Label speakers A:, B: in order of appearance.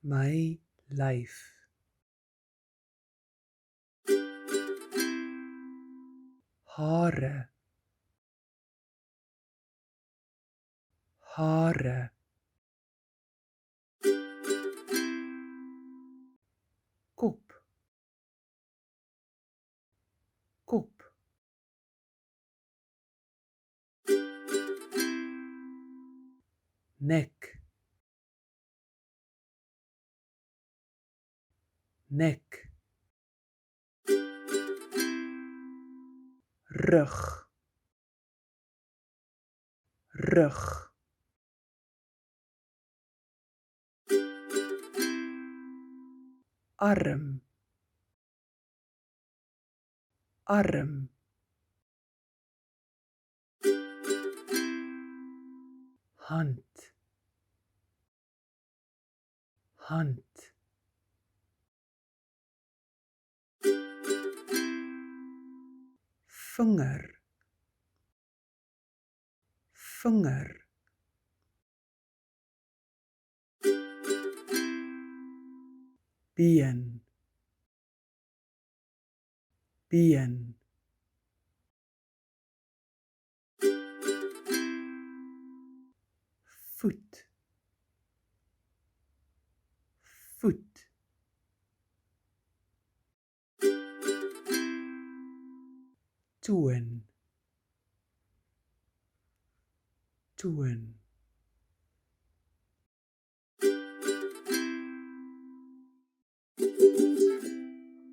A: my lyf. Hare, hare. Kop, kop. Nek, nek. Rug, rug. Arm, arm. Hand, hand. Vinger, vinger. Been, been. Voet, voet. Toon, toon.